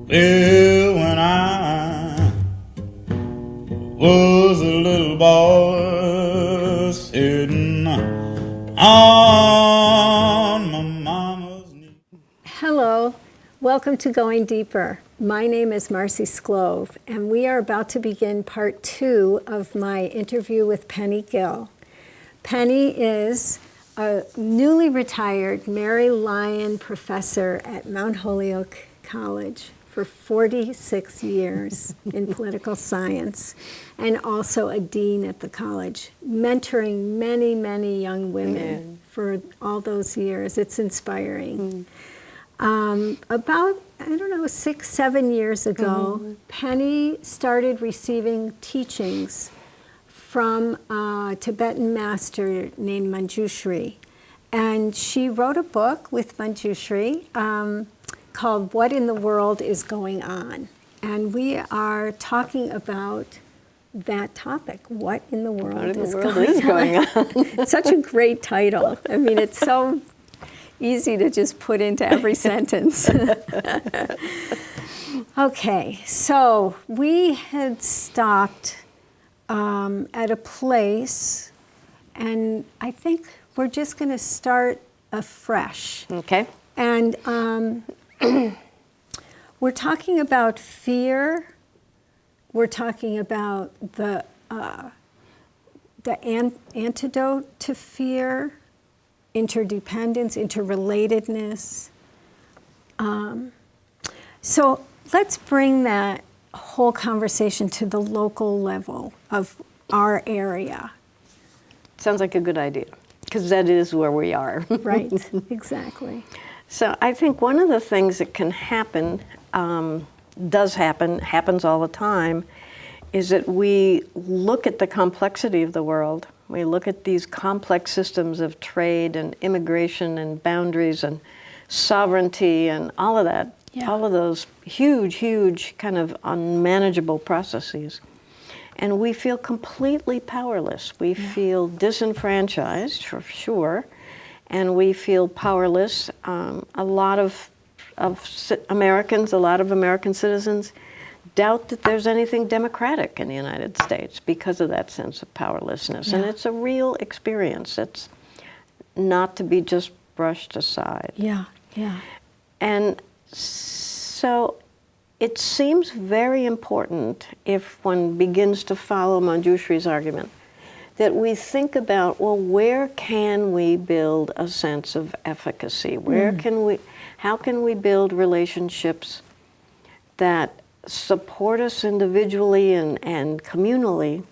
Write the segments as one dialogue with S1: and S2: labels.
S1: Well, when I was a little boy sitting on my mama's knee.
S2: Hello, welcome to Going Deeper. My name is Marcie Sclove, and we are about to begin part 2 of my interview with Penny Gill. Penny is a newly retired Mary Lyon professor at Mount Holyoke College for 46 years in political science, and also a dean at the college, mentoring many, many young women for all those years. It's inspiring. About, 6, 7 years ago, Penny started receiving teachings from a Tibetan master named Manjushri. And she wrote a book with Manjushri called What in the World is Going On? And we are talking about that topic, what in the world is going on? It's such a great title. I mean, it's so easy to just put into every sentence. Okay, so we had stopped at a place, and I think we're just going to start afresh.
S3: Okay.
S2: And we're talking about fear. We're talking about the antidote to fear, interdependence, interrelatedness. So let's bring that whole conversation to the local level of our area.
S3: Sounds like a good idea, because that is where we are.
S2: Right, exactly.
S3: So I think one of the things that can happen, happens all the time, is that we look at the complexity of the world. We look at these complex systems of trade and immigration and boundaries and sovereignty and all of that, all of those huge, huge kind of unmanageable processes. And we feel completely powerless. We feel disenfranchised, for sure, and we feel powerless. A lot of Americans, a lot of American citizens doubt that there's anything democratic in the United States because of that sense of powerlessness. And it's a real experience. It's not to be just brushed aside.
S2: Yeah.
S3: And so it seems very important, if one begins to follow Manjushri's argument, that we think about, well, where can we build a sense of efficacy? How can we build relationships that support us individually and communally,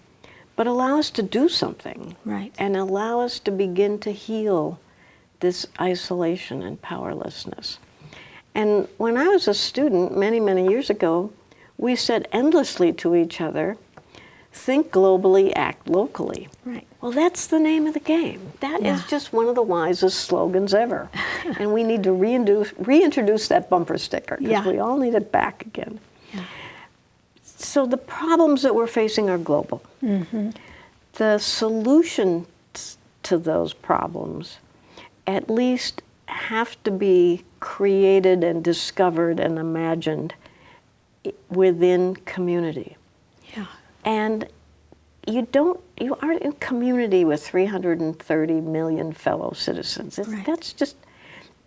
S3: but allow us to do something,
S2: right,
S3: and allow us to begin to heal this isolation and powerlessness. And when I was a student many, many years ago, we said endlessly to each other, think globally, act locally.
S2: Right.
S3: Well, that's the name of the game. That is just one of the wisest slogans ever. And we need to reintroduce that bumper sticker, because we all need it back again. So the problems that we're facing are global. The solution to those problems at least have to be created and discovered and imagined within community. And you aren't in community with 330 million fellow citizens.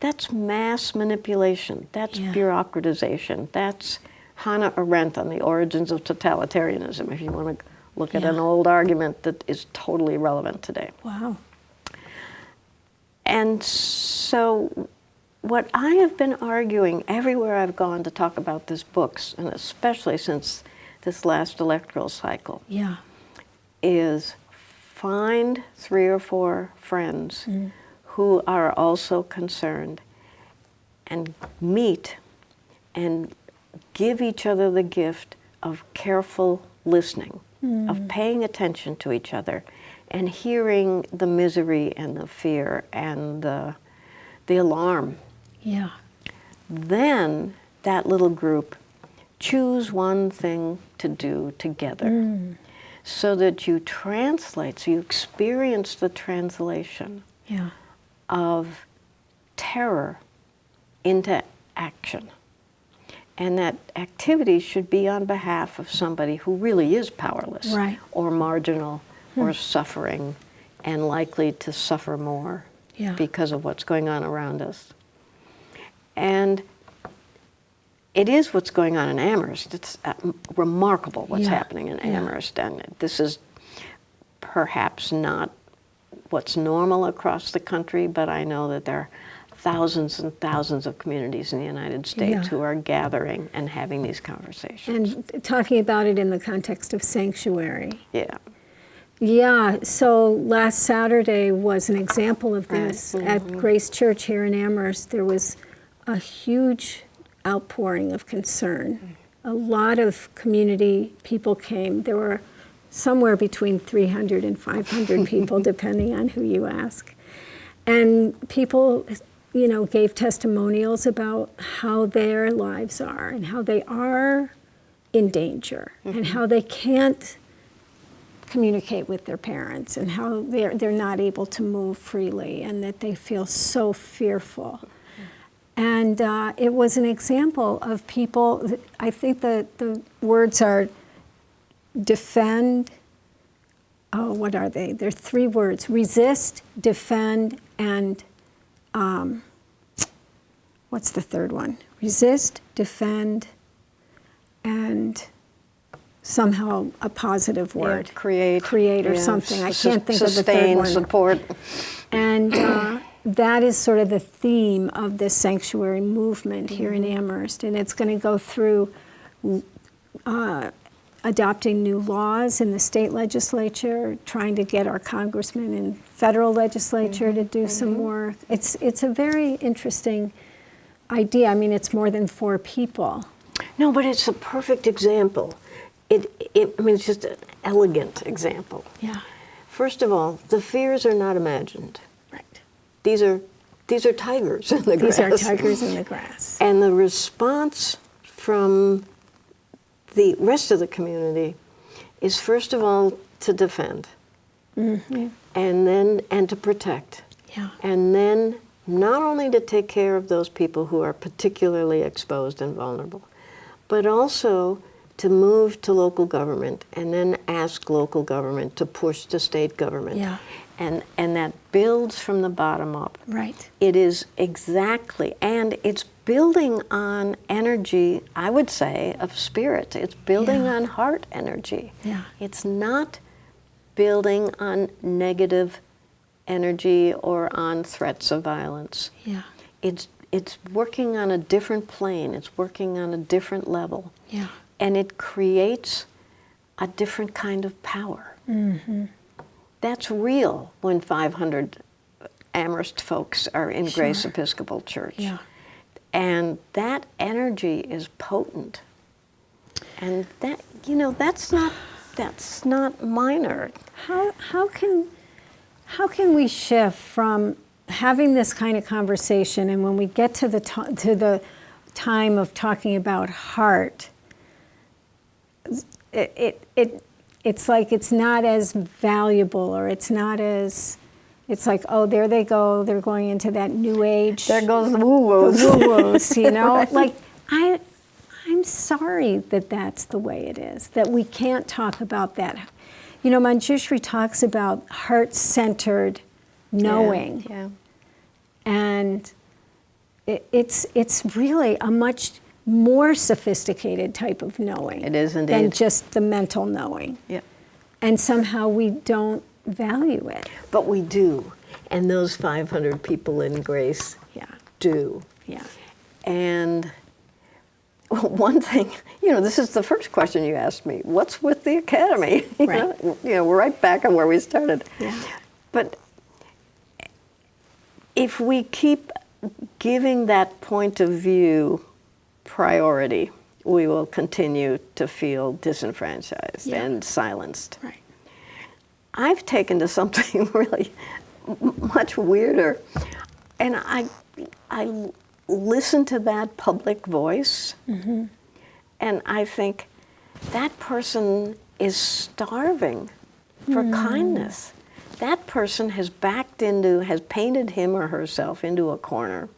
S3: That's mass manipulation. That's bureaucratization. That's Hannah Arendt on the origins of totalitarianism, if you want to look at an old argument that is totally relevant today.
S2: Wow.
S3: And so what I have been arguing everywhere I've gone to talk about these books, and especially since this last electoral cycle, is find 3 or 4 friends who are also concerned, and meet and give each other the gift of careful listening, of paying attention to each other and hearing the misery and the fear and the alarm. Then that little group, choose one thing to do together, so that you translate, so you experience the translation of terror into action. And that activity should be on behalf of somebody who really is powerless,
S2: Right.
S3: or marginal, or suffering, and likely to suffer more because of what's going on around us. And it is what's going on in Amherst. It's remarkable what's happening in Amherst. And this is perhaps not what's normal across the country, but I know that there are thousands and thousands of communities in the United States who are gathering and having these conversations.
S2: And talking about it in the context of sanctuary.
S3: Yeah.
S2: Yeah, so last Saturday was an example of this. At Grace Church here in Amherst, there was a huge outpouring of concern. A lot of community people came. There were somewhere between 300 and 500 people, depending on who you ask. And people, you know, gave testimonials about how their lives are and how they are in danger and how they can't communicate with their parents and how they're not able to move freely and that they feel so fearful. And it was an example of people, I think the words are defend, what are they? They're 3 words: resist, defend, and what's the third one? Resist, defend, and somehow a positive word. Create or something. I can't think of the third one.
S3: Sustain, support.
S2: And that is sort of the theme of this sanctuary movement here in Amherst. And it's going to go through adopting new laws in the state legislature, trying to get our congressmen in federal legislature to do some work. It's a very interesting idea. I mean, it's more than 4 people.
S3: No, but it's a perfect example. I mean, it's just an elegant example.
S2: Yeah.
S3: First of all, the fears are not imagined.
S2: Right.
S3: These are tigers in the grass.
S2: These are tigers in the grass.
S3: And the response from the rest of the community is, first of all, to defend, and to protect, and then not only to take care of those people who are particularly exposed and vulnerable, but also to move to local government and then ask local government to push to state government.
S2: Yeah.
S3: And that builds from the bottom up.
S2: Right.
S3: It is exactly, and it's building on energy, I would say, of spirit. It's building on heart energy.
S2: Yeah.
S3: It's not building on negative energy or on threats of violence.
S2: Yeah.
S3: It's working on a different plane. It's working on a different level.
S2: Yeah.
S3: And it creates a different kind of power. That's real when 500 Amherst folks are in Grace Episcopal Church.
S2: Yeah.
S3: And that energy is potent. And that, you know, that's not minor.
S2: How can we shift from having this kind of conversation, and when we get to the time of talking about heart, it's like it's not as valuable, or it's not as, it's like, oh, there they go, they're going into that new age.
S3: There goes the woo-woos.
S2: The woo-woos, you know?
S3: Right.
S2: Like, I'm sorry that that's the way it is, that we can't talk about that. You know, Manjushri talks about heart-centered knowing.
S3: Yeah.
S2: And it's really a much more sophisticated type of knowing.
S3: It is indeed.
S2: Than just the mental knowing.
S3: Yeah.
S2: And somehow we don't value it.
S3: But we do. And those 500 people in Grace do.
S2: Yeah.
S3: And one thing, you know, this is the first question you asked me. What's with the academy?
S2: Right.
S3: You know, we're right back on where we started.
S2: Yeah.
S3: But if we keep giving that point of view priority, we will continue to feel disenfranchised and silenced.
S2: Right.
S3: I've taken to something really much weirder, and I listen to that public voice, and I think that person is starving for kindness. That person has painted him or herself into a corner,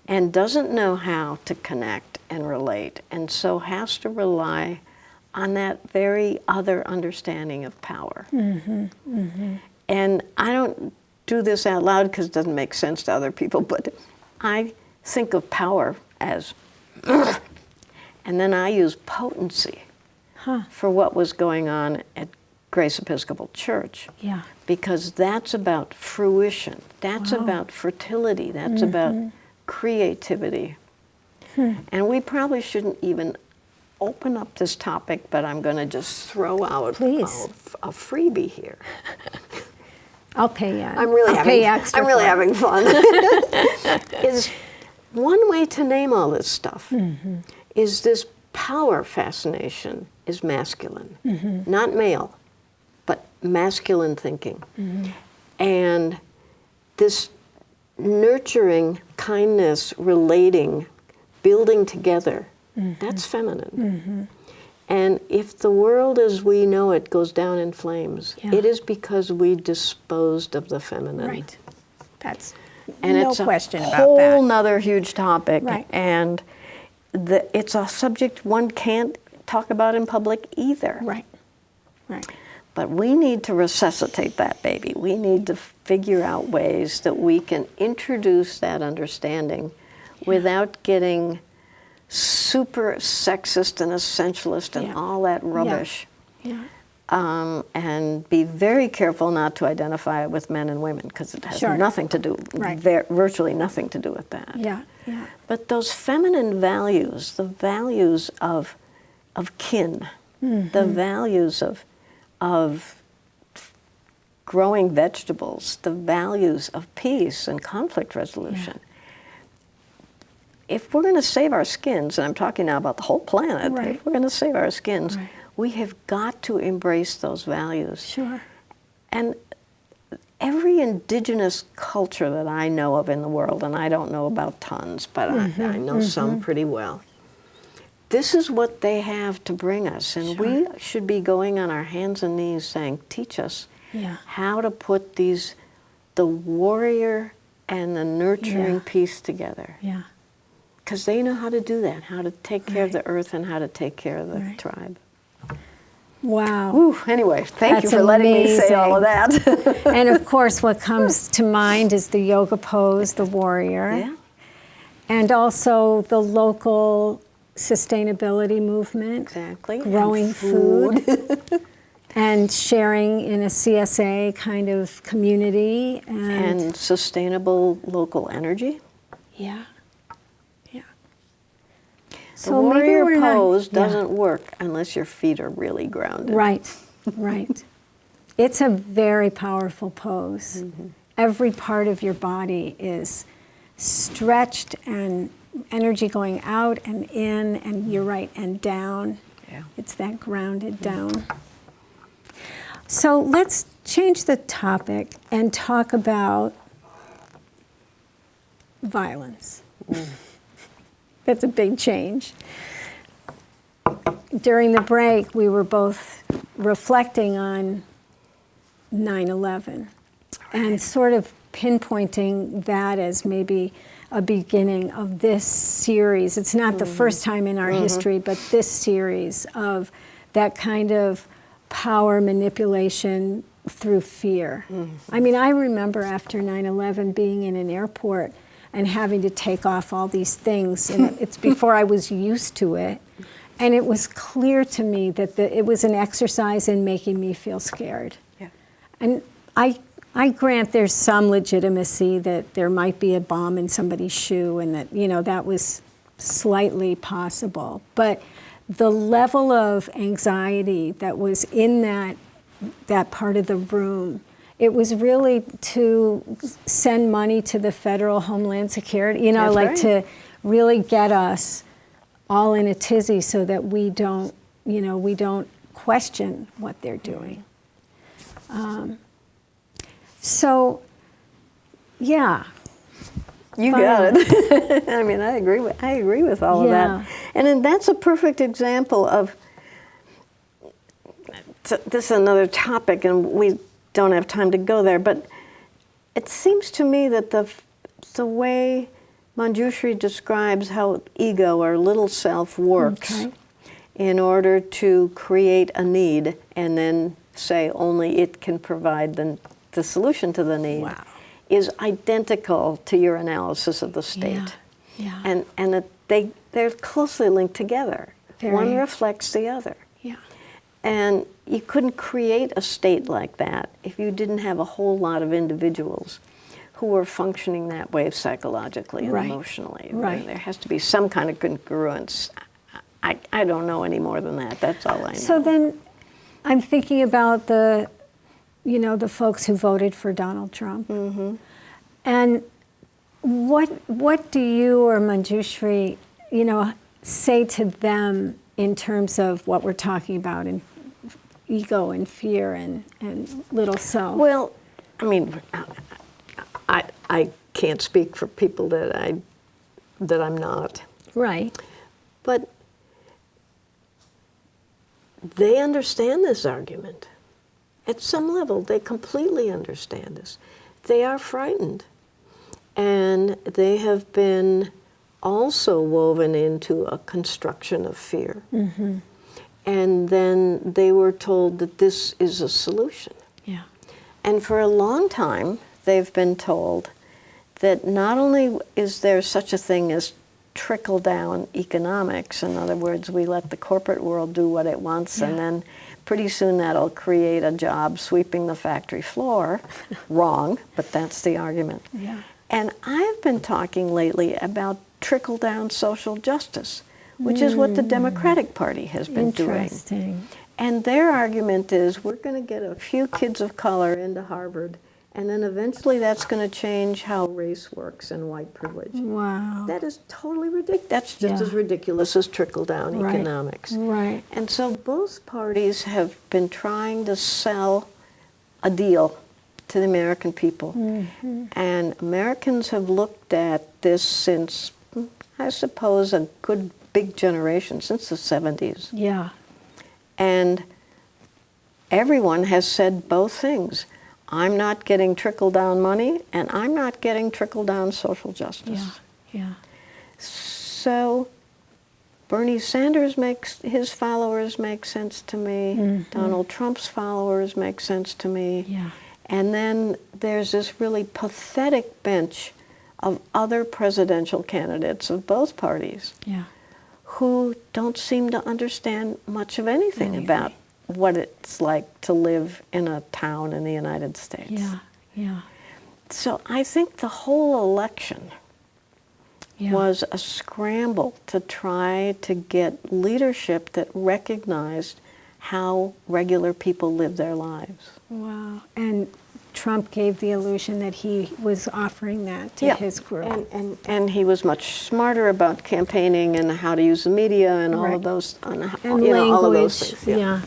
S3: and doesn't know how to connect and relate, and so has to rely on that very other understanding of power. And I don't do this out loud because it doesn't make sense to other people, but I think of power as, and then I use potency for what was going on at Grace Episcopal Church.
S2: Yeah.
S3: Because that's about fruition, that's about fertility, that's about creativity. And we probably shouldn't even open up this topic, but I'm going to just throw out a freebie here.
S2: I'll pay you.
S3: I'm really having fun. Is one way to name all this stuff is this power fascination is masculine, not male, but masculine thinking. And this nurturing, kindness, relating, building together, that's feminine. And if the world as we know it goes down in flames, it is because we disposed of the feminine.
S2: Right. That's
S3: and
S2: no
S3: it's
S2: question
S3: a
S2: about that.
S3: whole nother huge topic.
S2: Right.
S3: And it's a subject one can't talk about in public either.
S2: Right. Right.
S3: But we need to resuscitate that baby. We need to figure out ways that we can introduce that understanding without getting super sexist and essentialist and all that rubbish. And be very careful not to identify it with men and women, because it has nothing to do, virtually nothing to do with that. But those feminine values, the values of kin, the values of growing vegetables, the values of peace and conflict resolution. If we're going to save our skins, and I'm talking now about the whole planet, if we're going to save our skins, we have got to embrace those values. And every indigenous culture that I know of in the world, and I don't know about tons, but I know some pretty well, this is what they have to bring us. And we should be going on our hands and knees saying, teach us how to put the warrior and the nurturing piece together. Because they know how to do that, how to take care of the earth and how to take care of the tribe.
S2: Wow.
S3: Woo, anyway, thank you for letting me say all of that.
S2: And of course, what comes to mind is the yoga pose, the warrior. And also the local sustainability movement. Growing
S3: and
S2: food. And sharing in a CSA kind of community.
S3: And sustainable local energy. The warrior pose doesn't work unless your feet are really grounded.
S2: Right. It's a very powerful pose. Every part of your body is stretched and energy going out and in, and you're right, and down. It's that grounded down. So let's change the topic and talk about violence. That's a big change. During the break, we were both reflecting on 9/11 and sort of pinpointing that as maybe a beginning of this series. It's not the first time in our history, but this series of that kind of power manipulation through fear. I mean, I remember after 9/11 being in an airport and having to take off all these things. And it's before I was used to it. And it was clear to me that it was an exercise in making me feel scared. And I grant there's some legitimacy that there might be a bomb in somebody's shoe and that, that was slightly possible. But the level of anxiety that was in that part of the room, it was really to send money to the federal Homeland Security, to really get us all in a tizzy so that we don't question what they're doing.
S3: You got it. I mean, I agree with all of that. And then that's a perfect example of, this is another topic, and we don't have time to go there, but it seems to me that the way Manjushri describes how ego, or little self, works in order to create a need and then say only it can provide the solution to the need, is identical to your analysis of the state. And that they're closely linked together. One reflects the other. And you couldn't create a state like that if you didn't have a whole lot of individuals who were functioning that way psychologically and emotionally. There has to be some kind of congruence. I don't know any more than that. That's all I know.
S2: So then I'm thinking about the folks who voted for Donald Trump. And what do you or Manjushri, say to them in terms of what we're talking about in ego and fear and little self?
S3: Well, I mean, I can't speak for people that I'm not.
S2: Right.
S3: But they understand this argument. At some level, they completely understand this. They are frightened. And they have been also woven into a construction of fear. And then they were told that this is a solution. And for a long time, they've been told that not only is there such a thing as trickle-down economics, in other words, we let the corporate world do what it wants, and then pretty soon that'll create a job sweeping the factory floor. Wrong, but that's the argument. And I've been talking lately about trickle-down social justice, which is what the Democratic Party has been doing. And their argument is, we're going to get a few kids of color into Harvard, and then eventually that's going to change how race works and white privilege.
S2: Wow.
S3: That is totally ridiculous. That's just as ridiculous as trickle-down economics. And so both parties have been trying to sell a deal to the American people. And Americans have looked at this since, I suppose, a good big generation, since the 70s. And everyone has said both things. I'm not getting trickle-down money, and I'm not getting trickle-down social justice. So Bernie Sanders his followers make sense to me. Donald Trump's followers make sense to me. And then there's this really pathetic bench of other presidential candidates of both parties who don't seem to understand much of anything about what it's like to live in a town in the United States. So I think the whole election was a scramble to try to get leadership that recognized how regular people live their lives.
S2: And Trump gave the illusion that he was offering that to his group.
S3: And he was much smarter about campaigning and how to use the media and all of those,
S2: and language.
S3: All of those things.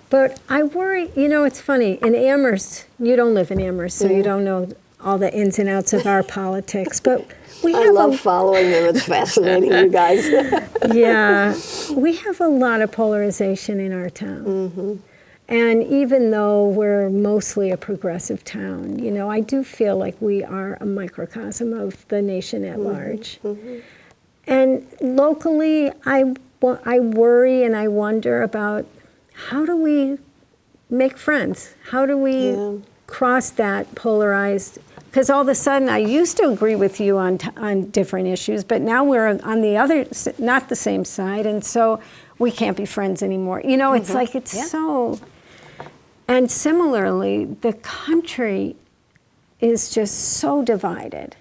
S2: But I worry, it's funny, in Amherst, you don't live in Amherst, so you don't know all the ins and outs of our politics, but I
S3: love following them. It's fascinating, you guys.
S2: We have a lot of polarization in our town. And even though we're mostly a progressive town, I do feel like we are a microcosm of the nation at large. And locally, I worry and I wonder about, how do we make friends? How do we cross that polarized? Because all of a sudden, I used to agree with you on different issues, but now we're on the other, not the same side, and so we can't be friends anymore. It's like it's so. And similarly, the country is just so divided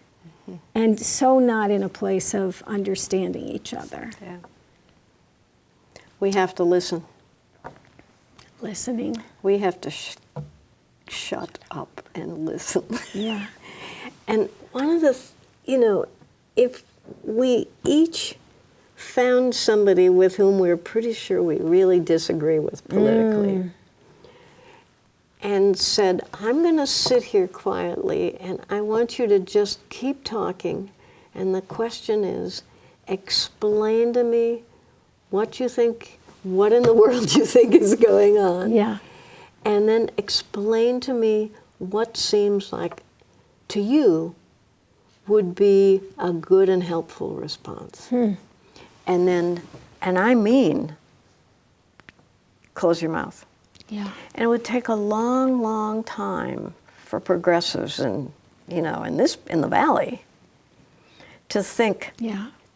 S2: and so not in a place of understanding each other.
S3: We have to listen.
S2: Listening.
S3: We have to shut up and listen. And one of the, if we each found somebody with whom we're pretty sure we really disagree with politically, and said, I'm going to sit here quietly, and I want you to just keep talking, and the question is, explain to me what you think, what in the world you think is going on. And then explain to me what seems like, to you, would be a good and helpful response. And I mean, close your mouth.
S2: Yeah.
S3: And it would take a long, long time for progressives in the Valley to think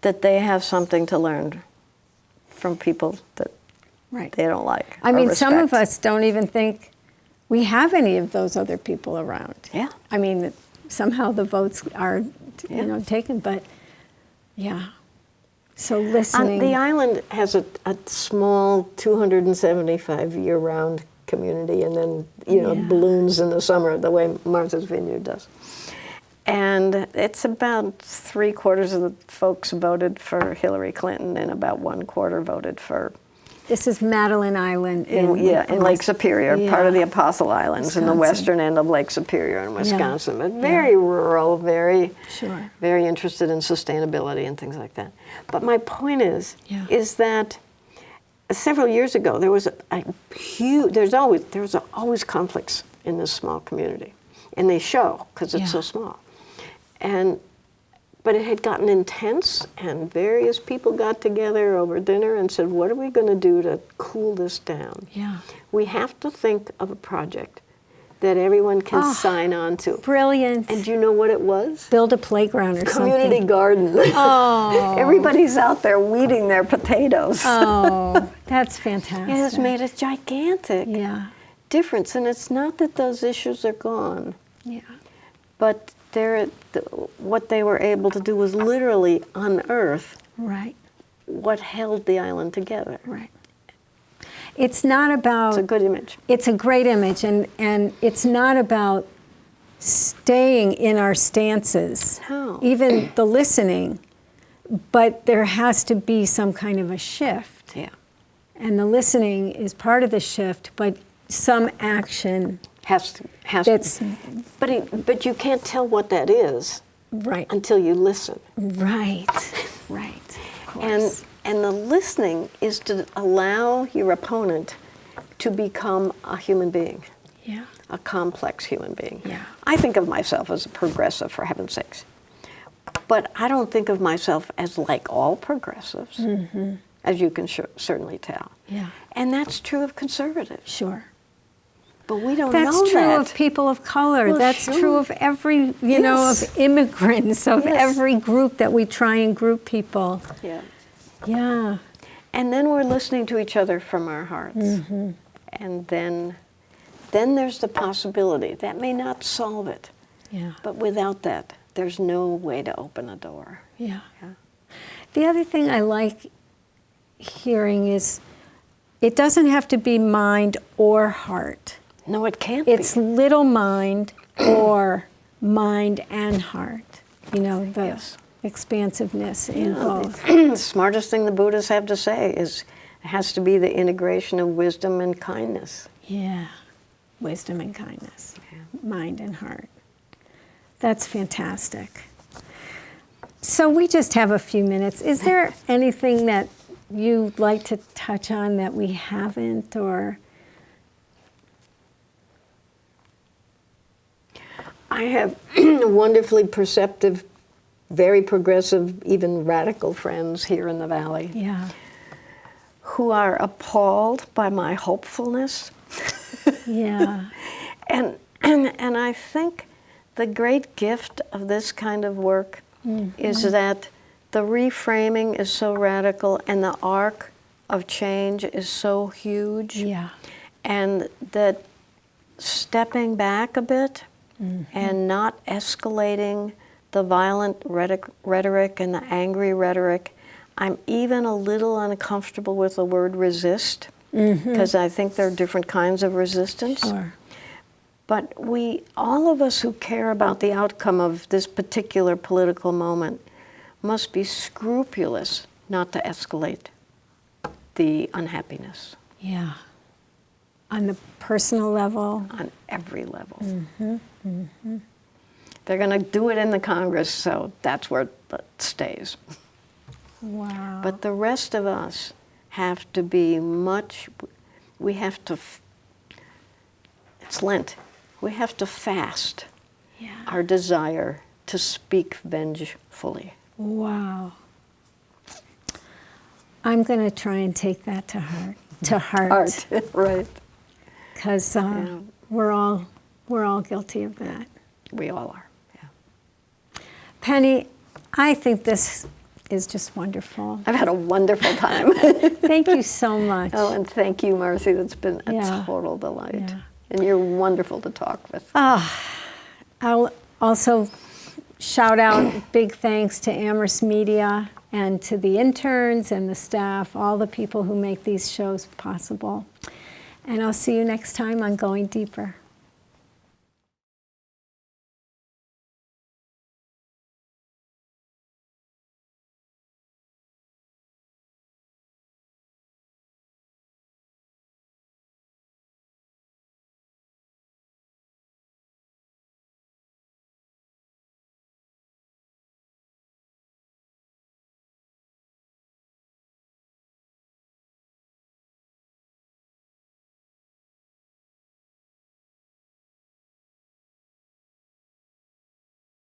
S3: that they have something to learn from people that they don't like.
S2: I mean, some of
S3: respect.
S2: us don't even think we have any of those other people around.
S3: Yeah.
S2: I mean, somehow the votes are, taken, but So listening.
S3: The island has a small 275 year-round community, and then balloons in the summer, the way Martha's Vineyard does. And it's about 3/4 of the folks voted for Hillary Clinton, and about 1/4 voted for.
S2: This is Madeline Island
S3: in Lake Superior, part of the Apostle Islands, in the western end of Lake Superior in Wisconsin. But very rural, very interested in sustainability and things like that. But my point is that several years ago there was a huge. There was always conflicts in this small community, and they show because it's so small, But it had gotten intense, and various people got together over dinner and said, what are we going to do to cool this down?
S2: Yeah.
S3: We have to think of a project that everyone can sign on to.
S2: Brilliant.
S3: And do you know what it was?
S2: Build a playground or
S3: Community
S2: something.
S3: garden.
S2: Oh.
S3: Everybody's out there weeding their potatoes.
S2: Oh, that's fantastic.
S3: It has made a gigantic difference. And it's not that those issues are gone.
S2: Yeah.
S3: But what they were able to do was literally unearth what held the island together.
S2: Right. It's not about...
S3: It's a good image.
S2: It's a great image, and it's not about staying in our stances, even the listening, but there has to be some kind of a shift.
S3: Yeah.
S2: And the listening is part of the shift, but some action...
S3: Has to. But you can't tell what that is until you listen.
S2: Right. Of course.
S3: And the listening is to allow your opponent to become a human being.
S2: Yeah.
S3: A complex human being.
S2: Yeah.
S3: I think of myself as a progressive, for heaven's sakes. But I don't think of myself as like all progressives, as you can certainly tell.
S2: Yeah.
S3: And that's true of conservatives.
S2: Sure.
S3: But we don't
S2: That's
S3: know that.
S2: true of people of color.
S3: Well,
S2: That's true of every, of immigrants, of every group that we try and group people.
S3: Yeah.
S2: Yeah.
S3: And then we're listening to each other from our hearts. And then there's the possibility. That may not solve it.
S2: Yeah.
S3: But without that, there's no way to open a door.
S2: Yeah. The other thing I like hearing is it doesn't have to be mind or heart.
S3: No, it can't
S2: It's little mind or mind and heart. The expansiveness in both.
S3: The smartest thing the Buddhists have to say is it has to be the integration of wisdom and kindness.
S2: Yeah. Wisdom and kindness. Mind and heart. That's fantastic. So we just have a few minutes. Is there anything that you'd like to touch on that we haven't, or?
S3: I have wonderfully perceptive, very progressive, even radical friends here in the Valley.
S2: Yeah.
S3: Who are appalled by my hopefulness.
S2: Yeah.
S3: And I think the great gift of this kind of work is that the reframing is so radical and the arc of change is so huge.
S2: Yeah.
S3: And that stepping back a bit and not escalating the violent rhetoric and the angry rhetoric. I'm even a little uncomfortable with the word resist, because I think there are different kinds of resistance.
S2: Sure.
S3: But all of us who care about the outcome of this particular political moment must be scrupulous not to escalate the unhappiness.
S2: Yeah. On the personal level?
S3: On every level. They're going to do it in the Congress, so that's where it stays.
S2: Wow.
S3: But the rest of us have to be it's Lent. We have to fast our desire to speak vengefully.
S2: Wow. I'm going to try and take that to heart. To heart.
S3: Right.
S2: Because we're all guilty of that.
S3: We all are. Yeah.
S2: Penny, I think this is just wonderful.
S3: I've had a wonderful time.
S2: Thank you so much.
S3: Oh, and thank you, Marcie. That's been a total delight.
S2: Yeah.
S3: And you're wonderful to talk with.
S2: I'll also shout out big thanks to Amherst Media and to the interns and the staff, all the people who make these shows possible. And I'll see you next time on Going Deeper.